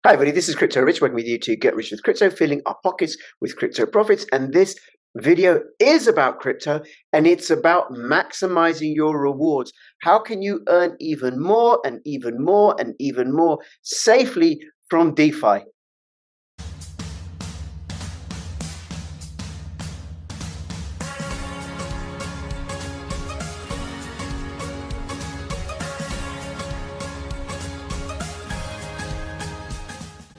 Hi, everybody. This is Crypto Rich, working with you to get rich with crypto, filling our pockets with crypto profits. And this video is about crypto, and it's about maximizing your rewards. How can you earn even more and even more and even more safely from DeFi?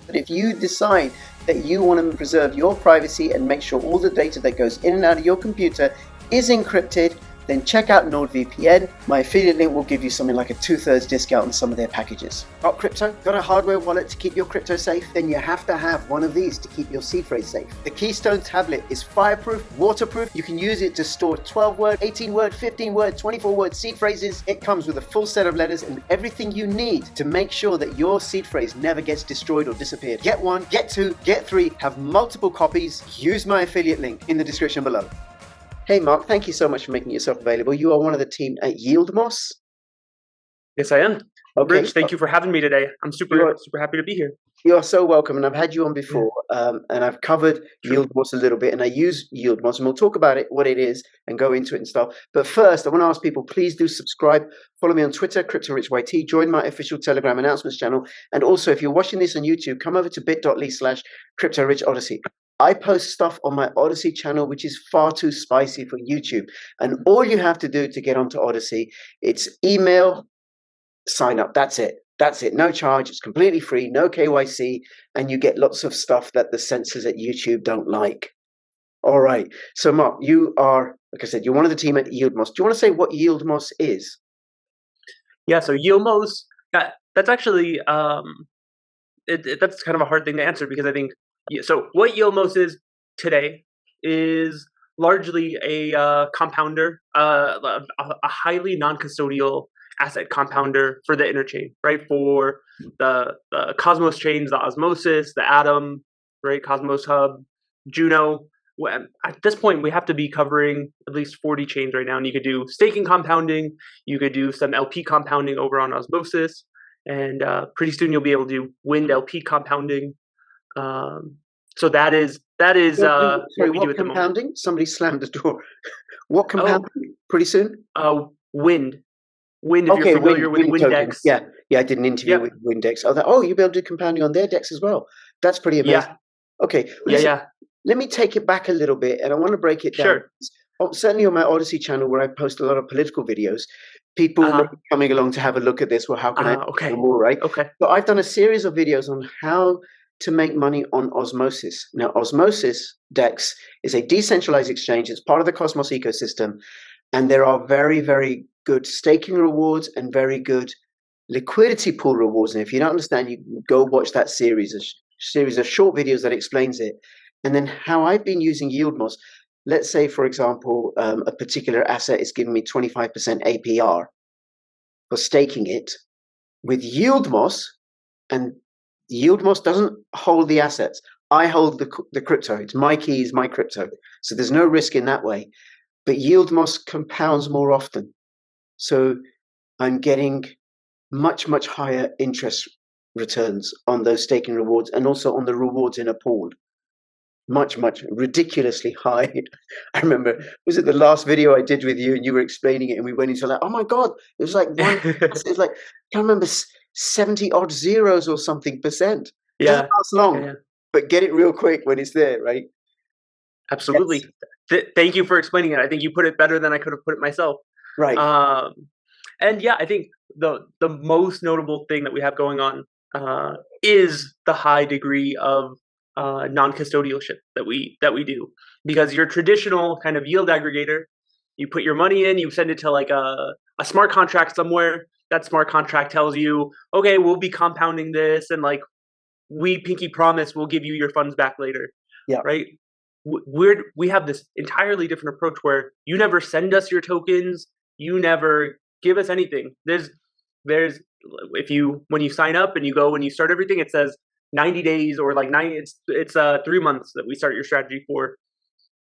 But if you decide that you want to preserve your privacy and make sure all the data that goes in and out of your computer is encrypted, then check out NordVPN. My affiliate link will give you something like a 2/3 discount on some of their packages. Got crypto? Got a hardware wallet to keep your crypto safe? Then you have to have one of these to keep your seed phrase safe. The KEYSTONE tablet is fireproof, waterproof. You can use it to store 12-word, 18-word, 15-word, 24-word seed phrases. It comes with a full set of letters and everything you need to make sure that your seed phrase never gets destroyed or disappeared. Get one, get two, get three, have multiple copies. Use my affiliate link in the description below. Hey Mark, thank you so much for making yourself available. You are one of the team at Yieldmos. Yes, I am. Okay. Rich, thank you for having me today. I'm super happy to be here. You are so welcome, and I've had you on before, and I've covered Yieldmos a little bit, and I use Yieldmos, and we'll talk about it, what it is, and go into it and stuff. But first, I want to ask people, please do subscribe. Follow me on Twitter, CryptoRichYT. Join my official Telegram announcements channel. And also, if you're watching this on YouTube, come over to bit.ly/CryptoRichOdyssey. I post stuff on my Odyssey channel, which is far too spicy for YouTube. And all you have to do to get onto Odyssey, it's email, sign up. That's it. That's it. No charge. It's completely free. No KYC. And you get lots of stuff that the censors at YouTube don't like. All right. So, Mark, you are, like I said, you're one of the team at Yieldmos. Do you want to say what Yieldmos is? Yeah. So Yieldmos, that's actually that's kind of a hard thing to answer, because I think so. What Yieldmos is today is largely a compounder, a highly non-custodial asset compounder for the interchain, right? For the Cosmos chains, the Osmosis, the Atom, right? Cosmos Hub, Juno. At this point, we have to be covering at least 40 chains right now. And you could do staking compounding. You could do some LP compounding over on Osmosis. And pretty soon you'll be able to do Wind LP compounding. So that is Sorry, what we do at the compounding? moment. Somebody slammed the door. What compounding? Pretty soon? Wind. Wind, if you're familiar with Windex. Yeah, I did an interview with Windex. I thought, you'll be able to do compounding on their decks as well. That's pretty amazing. Yeah. Okay. Listen, let me take it back a little bit, and I want to break it down. Sure. Certainly on my Odyssey channel, where I post a lot of political videos, people may be coming along to have a look at this. Well, how can I do more, right? Okay. So I've done a series of videos on how to make money on Osmosis. Now, Osmosis DEX is a decentralized exchange. It's part of the Cosmos ecosystem. And there are very, very good staking rewards and very good liquidity pool rewards. And if you don't understand, you can go watch that series, a series of short videos that explains it. And then how I've been using Yieldmos. Let's say, for example, a particular asset is giving me 25% APR for staking it with Yieldmos, and Yieldmos doesn't hold the assets. I hold the crypto. It's my keys, my crypto. So there's no risk in that way. But Yieldmos compounds more often. So I'm getting much, much higher interest returns on those staking rewards, and also on the rewards in a pool. Much, much ridiculously high. I remember, was it the last video I did with you, and you were explaining it, and we went into like, oh my God, it was like it was like, I can't remember, 70 odd zeros or something percent. It doesn't last long, but get it real quick when it's there, right? Absolutely. Thank you for explaining it. I think you put it better than I could have put it myself. Right. And yeah, I think the most notable thing that we have going on is the high degree of non-custodialship that we do. Because your traditional kind of yield aggregator, you put your money in, you send it to like a smart contract somewhere. That smart contract tells you, okay, we'll be compounding this, and like we pinky promise we'll give you your funds back later. Yeah. Right. We have this entirely different approach where you never send us your tokens, you never give us anything. There's when you sign up and you go and you start everything, it says 90 days or like it's 3 months that we start your strategy for.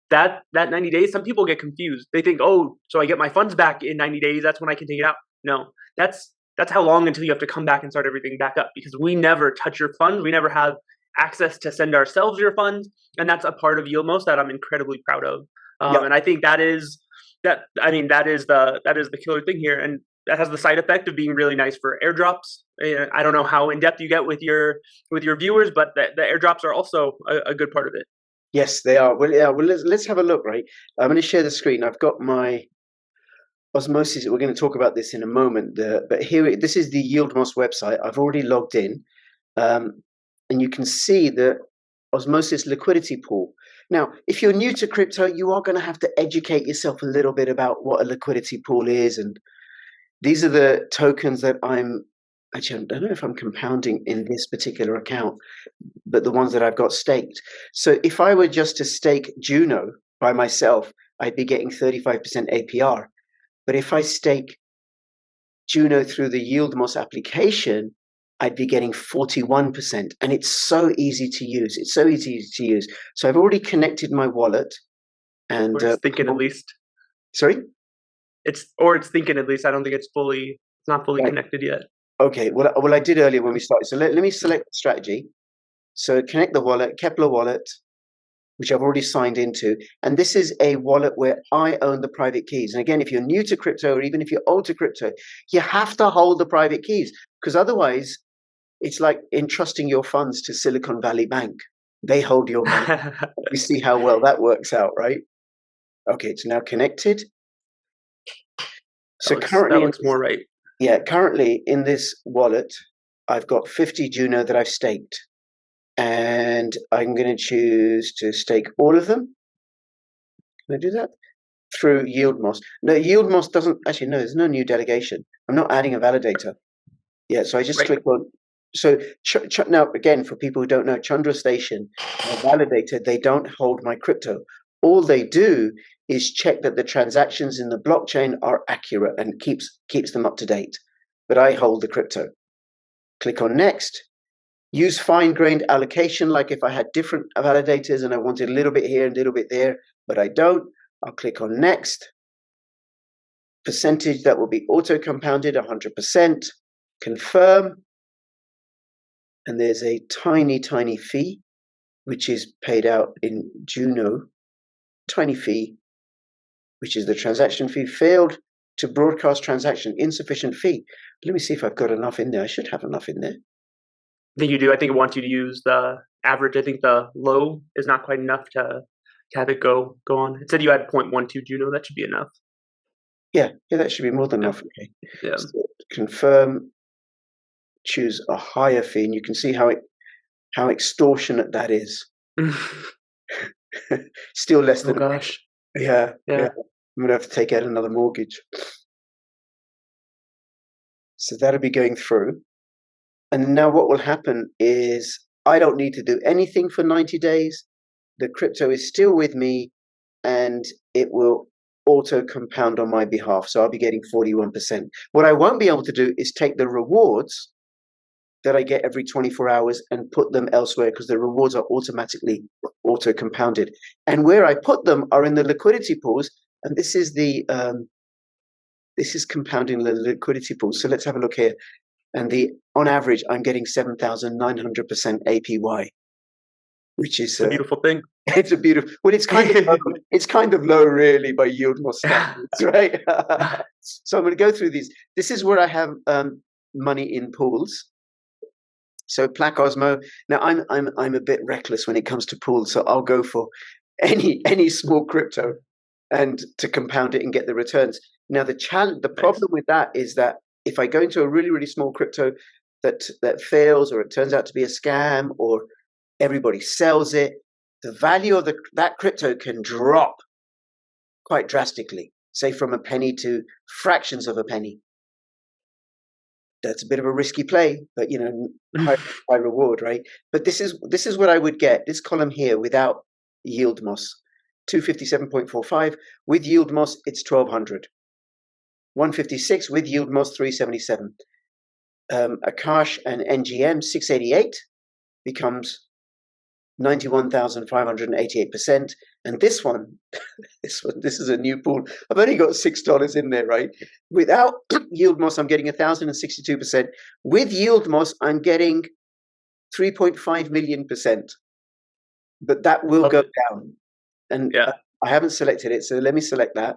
That 90 days, some people get confused. They think, oh, so I get my funds back in 90 days, that's when I can take it out. No, that's that's how long until you have to come back and start everything back up, because we never touch your funds. We never have access to send ourselves your funds. And that's a part of Yieldmos that I'm incredibly proud of. Yeah. And I think that is the killer thing here. And that has the side effect of being really nice for airdrops. I don't know how in depth you get with your viewers, but the airdrops are also a good part of it. Yes, they are. Well, yeah. Well, let's have a look. Right. I'm going to share the screen. I've got my Osmosis. We're going to talk about this in a moment. But here, this is the Yieldmos website. I've already logged in, and you can see the Osmosis liquidity pool. Now, if you're new to crypto, you are going to have to educate yourself a little bit about what a liquidity pool is, and these are the tokens that I'm actually, I don't know if I'm compounding in this particular account, but the ones that I've got staked. So if I were just to stake Juno by myself, I'd be getting 35% APR. But if I stake Juno through the Yieldmos application, I'd be getting 41%. And it's so easy to use. It's so easy to use. So I've already connected my wallet. And it's thinking at least. Sorry? It's thinking at least. I don't think it's not fully connected yet. Okay. Well, I did earlier when we started. So let me select the strategy. So connect the wallet, Kepler wallet, which I've already signed into. And this is a wallet where I own the private keys. And again, if you're new to crypto, or even if you're old to crypto, you have to hold the private keys, because otherwise it's like entrusting your funds to Silicon Valley Bank. They hold your money. You see how well that works out, right? Okay, it's now connected. So currently, that looks more right. Yeah, currently in this wallet, I've got 50 Juno that I've staked. And I'm going to choose to stake all of them. Can I do that? Through Yieldmos. No, Yieldmos doesn't, actually, no, there's no new delegation. I'm not adding a validator. Yeah, so I just click on, so now again, for people who don't know, Chandra Station, validator, they don't hold my crypto. All they do is check that the transactions in the blockchain are accurate and keeps them up to date. But I hold the crypto. Click on next. Use fine-grained allocation, like if I had different validators and I wanted a little bit here and a little bit there, but I don't. I'll click on next. Percentage that will be auto-compounded, 100%. Confirm. And there's a tiny, tiny fee, which is paid out in Juno. Tiny fee, which is the transaction fee. Failed to broadcast transaction, insufficient fee. Let me see if I've got enough in there. I should have enough in there. I think you do. I think it wants you to use the average. I think the low is not quite enough to have it go on. It said you had 0.12 Juno. That should be enough. Yeah, that should be more than enough. Okay. Yeah. So confirm. Choose a higher fee, and you can see how extortionate that is. Still less than. Oh gosh. Yeah. I'm gonna have to take out another mortgage. So that'll be going through. And now what will happen is I don't need to do anything for 90 days. The crypto is still with me, and it will auto compound on my behalf. So I'll be getting 41%. What I won't be able to do is take the rewards that I get every 24 hours and put them elsewhere, because the rewards are automatically auto compounded. And where I put them are in the liquidity pools. And this is compounding the liquidity pools. So let's have a look here. And on average, I'm getting 7,900% APY, which is a beautiful thing. It's a beautiful. Well, it's kind of low, really, by Yieldmos standards, right? So I'm going to go through these. This is where I have money in pools. So Plaque Osmo. Now I'm a bit reckless when it comes to pools, so I'll go for any small crypto and to compound it and get the returns. Now the problem with that is that if I go into a really, really small crypto that fails, or it turns out to be a scam, or everybody sells it, the value of that crypto can drop quite drastically, say from a penny to fractions of a penny. That's a bit of a risky play, but high reward, right? But this is what I would get. This column here without Yieldmos, 257.45. With Yieldmos, it's 1,200. 156 with Yieldmos, 377. Akash and NGM, 688 becomes 91,588%. And this one, this is a new pool. I've only got $6 in there, right? Without Yieldmos, I'm getting 1,062%. With Yieldmos, I'm getting 3.5 million%. But that will go down. And Yeah. I haven't selected it, so let me select that.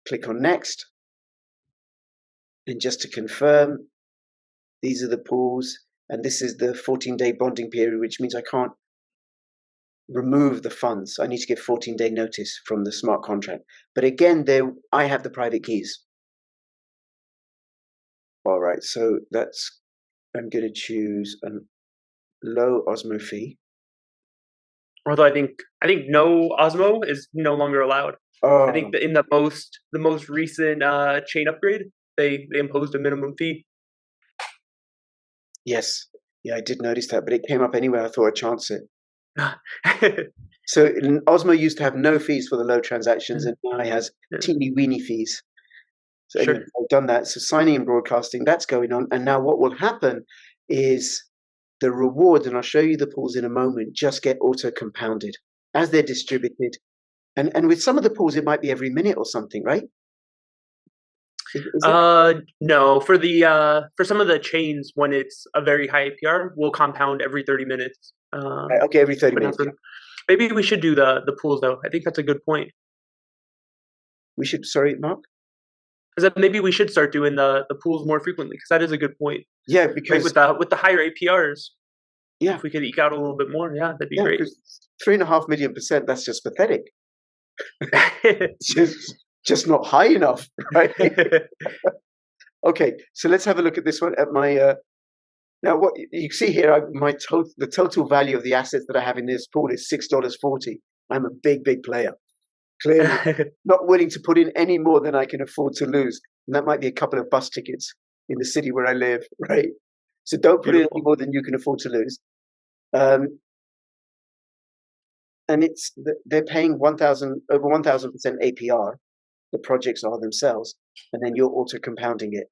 Click on next. And just to confirm, these are the pools, and this is the 14-day bonding period, which means I can't remove the funds. I need to give 14-day notice from the smart contract. But again, I have the private keys. All right, so I'm going to choose a low Osmo fee. Although I think no Osmo is no longer allowed. I think that in the most recent chain upgrade, they imposed a minimum fee. Yes, yeah, I did notice that, but it came up anyway. I thought I'd chance it. So Osmo used to have no fees for the low transactions, and now it has teeny weeny fees. So anyway, I've done that. So signing and broadcasting, that's going on. And now what will happen is the rewards, and I'll show you the pools in a moment, just get auto compounded as they're distributed. And with some of the pools, it might be every minute or something, right? No, for some of the chains, when it's a very high APR, we'll compound every 30 minutes. Okay, every 30 minutes. Maybe we should do the pools though. I think that's a good point. We should, sorry, Mark? Because maybe we should start doing the pools more frequently, because that is a good point. Yeah, because with the higher APRs, yeah, if we could eke out a little bit more, yeah, that'd be great. 3.5 million%, that's just pathetic. just not high enough, right? Okay, so let's have a look at this one. At my now, what you see here, the total value of the assets that I have in this pool is $6.40. I'm a big player. Clearly, not willing to put in any more than I can afford to lose, and that might be a couple of bus tickets in the city where I live, right? So don't put in any more than you can afford to lose. And they're paying over 1,000% APR. The projects are themselves, and then you're auto compounding it.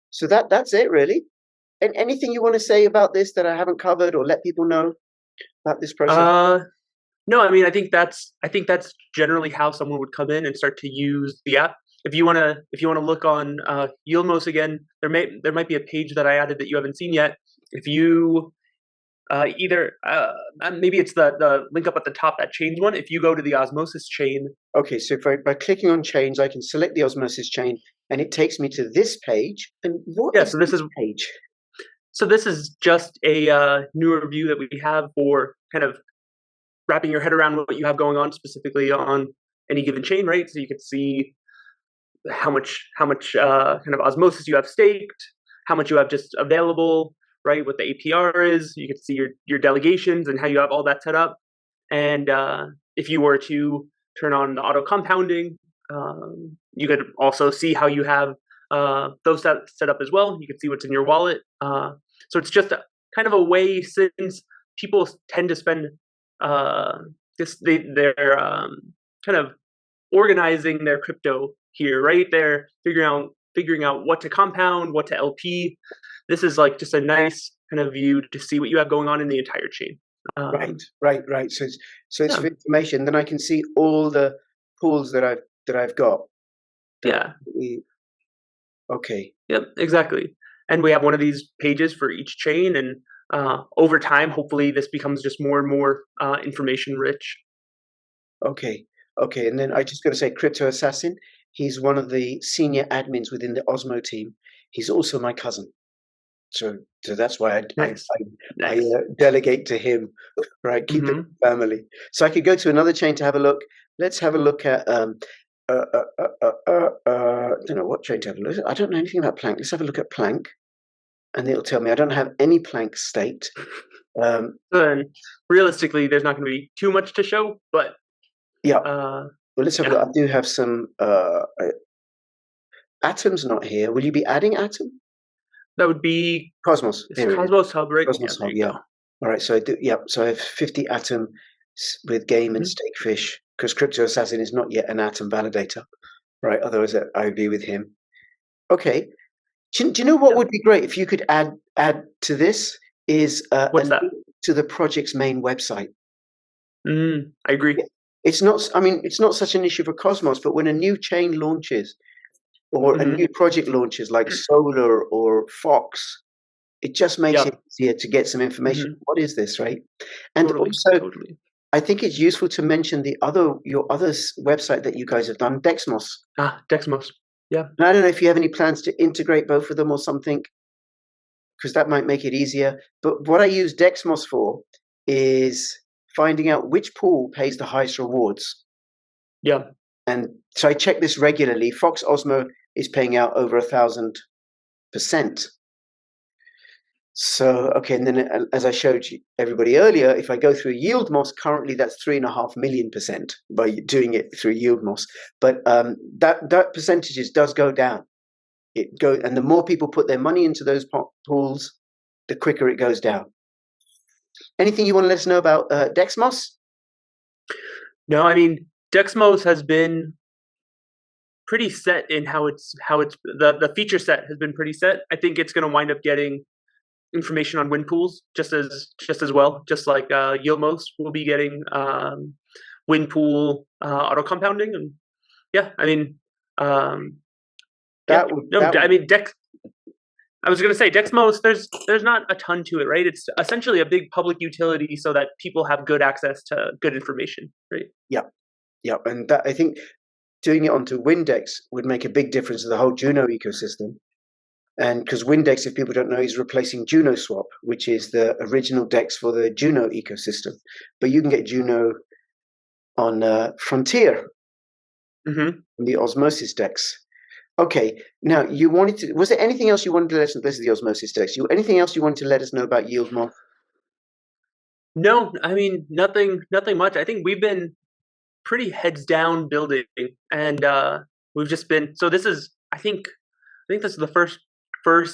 So that's it, really. And anything you want to say about this that I haven't covered, or let people know about this process? No, I mean, I think that's generally how someone would come in and start to use the app. If you wanna look on Yieldmos again, there might be a page that I added that you haven't seen yet. If you maybe it's the link up at the top, that chains one. If you go to the Osmosis chain. Okay, so by clicking on chains, I can select the Osmosis chain, and it takes me to this page. And what is this page? So this is just a newer view that we have for kind of wrapping your head around what you have going on specifically on any given chain, right? So you can see how much kind of Osmosis you have staked, how much you have just available, right? What the APR is. You can see your delegations and how you have all that set up. And if you were to turn on the auto compounding, you could also see how you have those set up as well. You can see what's in your wallet. So it's just kind of a way, since people tend to spend they're kind of organizing their crypto here, right? They're figuring out what to compound, what to LP. This is like just a nice kind of view to see what you have going on in the entire chain. Right. So it's for information. Then I can see all the pools that I've got. Okay. Yep. Exactly. And we have one of these pages for each chain, and over time, hopefully, this becomes just more and more information rich. Okay. And then I just got to say, Crypto Assassin. He's one of the senior admins within the Osmo team. He's also my cousin. So that's why I delegate to him, right? Keep it family. So I could go to another chain to have a look. Let's have a look at I don't know what chain to have a look at. I don't know anything about Plank. Let's have a look at Plank, and it'll tell me I don't have any Plank staked. And realistically, there's not going to be too much to show, but yeah. Well, let's have a look. I do have some Atom's not here. Will you be adding Atom? That would be Cosmos. Cosmos Hub, right? Cosmos Hub, yeah. All right, so I do. Yeah, so I have 50 Atom with Game and Stakefish, because Crypto Assassin is not yet an Atom validator, right? Otherwise, I agree with him. Okay. Do you know what would be great if you could add to this? Is what's that? To the project's main website. I agree. it's not. I mean, it's not such an issue for Cosmos, but when a new chain launches or a new project launches, like Solar or Fox, it just makes it easier to get some information. What is this, right? And also, I think it's useful to mention your other website that you guys have done, Dexmos. Dexmos. Yeah. And I don't know if you have any plans to integrate both of them or something, because that might make it easier. But what I use Dexmos for is finding out which pool pays the highest rewards. Yeah. And so I check this regularly. Fox Osmo is paying out over 1,000%. So, okay, and then as I showed you everybody earlier, if I go through Yieldmos, currently that's 3.5 million% by doing it through Yieldmos. But that percentages does go down. And the more people put their money into those pools, the quicker it goes down. Anything you want to let us know about Dexmos? No, I mean, Dexmos has been pretty set in how it's the feature set has been pretty set. I think it's going to wind up getting information on win pools just as well, just like Yieldmos will be getting win pool auto compounding. And yeah, I mean, I was going to say Dexmos. There's not a ton to it, right? It's essentially a big public utility so that people have good access to good information, right? Yeah, and that, I think doing it onto Windex would make a big difference to the whole Juno ecosystem. And because Windex, if people don't know, is replacing JunoSwap, which is the original DEX for the Juno ecosystem. But you can get Juno on Frontier, the Osmosis DEX. Okay, now was there anything else you wanted to let us know? This is the Osmosis DEX. Anything else you wanted to let us know about Yieldmos? No, I mean, nothing much. I think we've been pretty heads down building, and we've just been, so this is, I think this is the first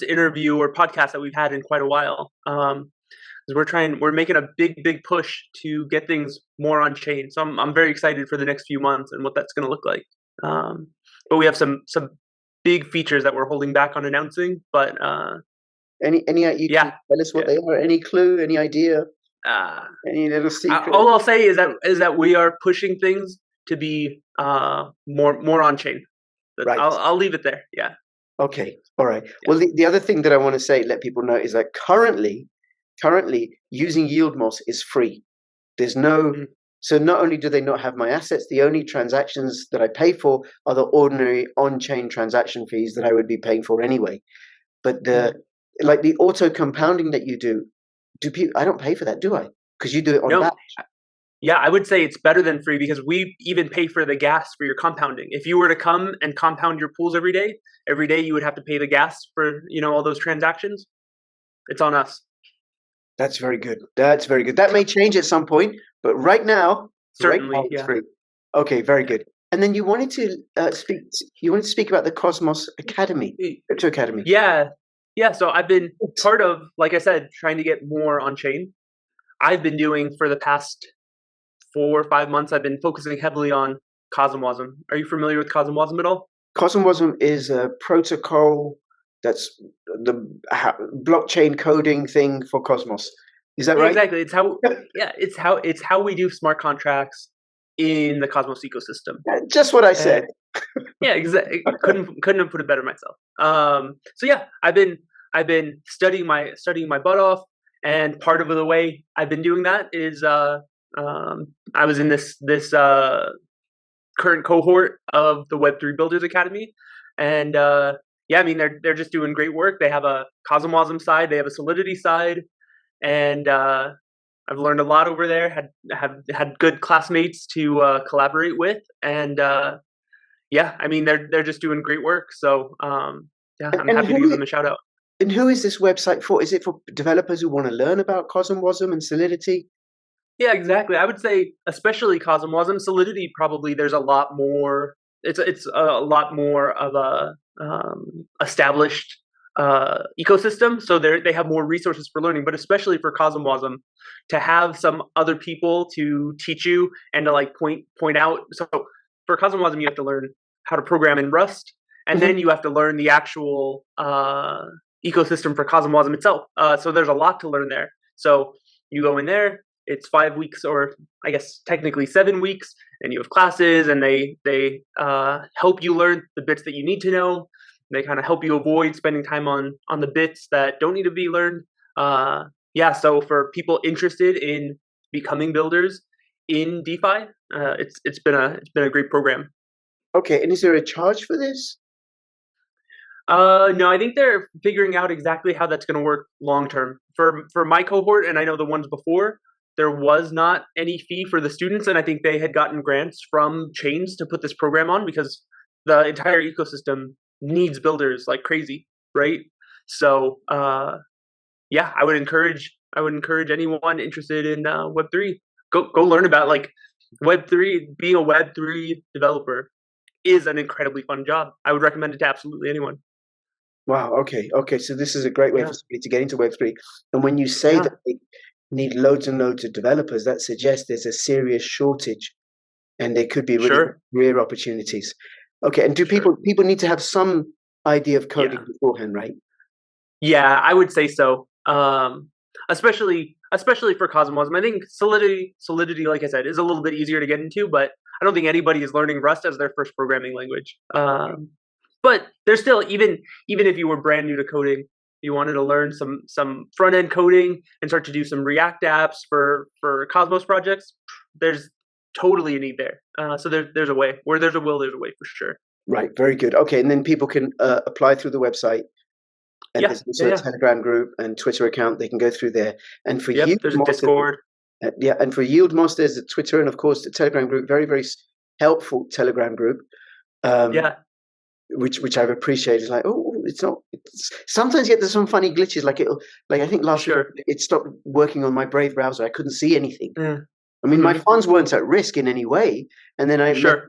interview or podcast that we've had in quite a while. We're making a big push to get things more on chain. So I'm very excited for the next few months and what that's going to look like. But we have some big features that we're holding back on announcing. But any you can tell us what they are? Any clue? Any idea? Any little secret? All I'll say is that we are pushing things to be more on chain. Right. I'll leave it there. Yeah. Okay. All right. Yeah. Well, the other thing that I want to say, let people know, is that currently using Yieldmos is free. There's no, so not only do they not have my assets, the only transactions that I pay for are the ordinary on-chain transaction fees that I would be paying for anyway. But like the auto compounding that you do people? I don't pay for that, do I? Because you do it on batch. Yeah, I would say it's better than free because we even pay for the gas for your compounding. If you were to come and compound your pools every day you would have to pay the gas for, all those transactions. It's on us. That's very good. That's very good. That may change at some point, but right now, certainly, it's free. Okay, very good. And then you wanted to speak about the Cosmos Academy, Crypto Academy. Yeah. So I've been part of, like I said, trying to get more on chain. I've been doing for the past 4 or 5 months, I've been focusing heavily on CosmWasm. Are you familiar with CosmWasm at all? CosmWasm is a protocol that's the blockchain coding thing for Cosmos. Is that right? Exactly. It's how we do smart contracts in the Cosmos ecosystem. Just what I said. Yeah, exactly. Couldn't have put it better myself. So yeah, I've been studying my butt off, and part of the way I've been doing that is I was in this current cohort of the Web3 Builders Academy, and yeah, I mean they're just doing great work. They have a CosmWasm side, they have a Solidity side, and I've learned a lot over there. Had good classmates to collaborate with, and yeah, I mean they're just doing great work. So yeah, I'm happy to give them a shout out. And who is this website for? Is it for developers who want to learn about CosmWasm and Solidity? Yeah, exactly. I would say, especially CosmWasm, Solidity. Probably there's a lot more. It's a lot more of a established ecosystem, so they have more resources for learning. But especially for CosmWasm, to have some other people to teach you and to like point out. So for CosmWasm, you have to learn how to program in Rust, and then you have to learn the actual ecosystem for CosmWasm itself. So there's a lot to learn there. So you go in there. It's 5 weeks, or I guess technically 7 weeks, and you have classes, and they help you learn the bits that you need to know. They kind of help you avoid spending time on the bits that don't need to be learned. Yeah, so for people interested in becoming builders in DeFi, it's been a great program. Okay, and is there a charge for this? No, I think they're figuring out exactly how that's going to work long term. For my cohort, and I know the ones before, there was not any fee for the students, and I think they had gotten grants from chains to put this program on because the entire ecosystem needs builders like crazy, right? So, yeah, I would encourage anyone interested in Web3 go learn about like Web3. Being a Web3 developer is an incredibly fun job. I would recommend it to absolutely anyone. Wow. Okay. So this is a great way Yeah. for somebody to get into Web3. And when you say that they need loads and loads of developers, that suggests there's a serious shortage, and there could be really Sure. career opportunities. Okay. And do people need to have some idea of coding beforehand, right? Yeah, I would say so. Especially for Cosmos. I think Solidity, like I said, is a little bit easier to get into, but I don't think anybody is learning Rust as their first programming language. But there's still, even if you were brand new to coding, you wanted to learn some front end coding and start to do some React apps for Cosmos projects, there's totally a need there. So there's a way. Where there's a will, there's a way for sure. Right. Very good. Okay, and then people can apply through the website. And there's also a Telegram group and Twitter account. They can go through there. And for Yieldmos, there's a Discord. And for Yieldmos, there's a Twitter and of course the Telegram group. Very, very helpful Telegram group. Which I've appreciated. It's like, sometimes you get some funny glitches. Like I think last week it stopped working on my Brave browser. I couldn't see anything. I mean, my funds weren't at risk in any way. And then I met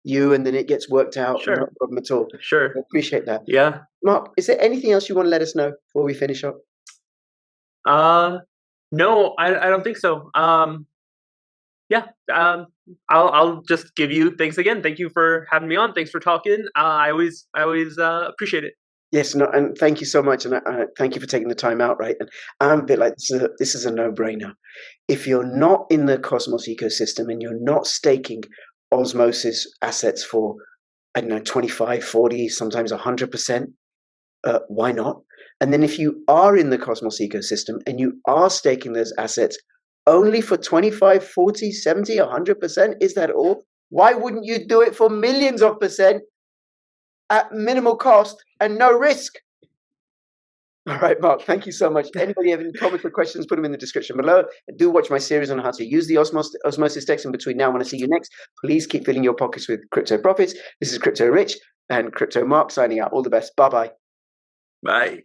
you, and then it gets worked out. No problem at all. I appreciate that. Yeah. Marc, is there anything else you want to let us know before we finish up? No, I don't think so. I'll just give you thanks again. Thank you for having me on. Thanks for talking. I always appreciate it. Yes, no, and thank you so much, and thank you for taking the time out. Right, and I'm a bit like this is a no-brainer. If you're not in the Cosmos ecosystem and you're not staking Osmosis assets for, I don't know, 25, 40, sometimes 100%, why not? And then if you are in the Cosmos ecosystem and you are staking those assets only for 25, 40, 70, 100%, is that all? Why wouldn't you do it for millions of percent at minimal cost and no risk? All right, Marc, thank you so much. Anybody have any comments or questions, put them in the description below. And do watch my series on how to use the Osmosis DEX. And between now and I see you next, please keep filling your pockets with crypto profits. This is Crypto Rich and Crypto Marc signing out. All the best. Bye-bye. Bye.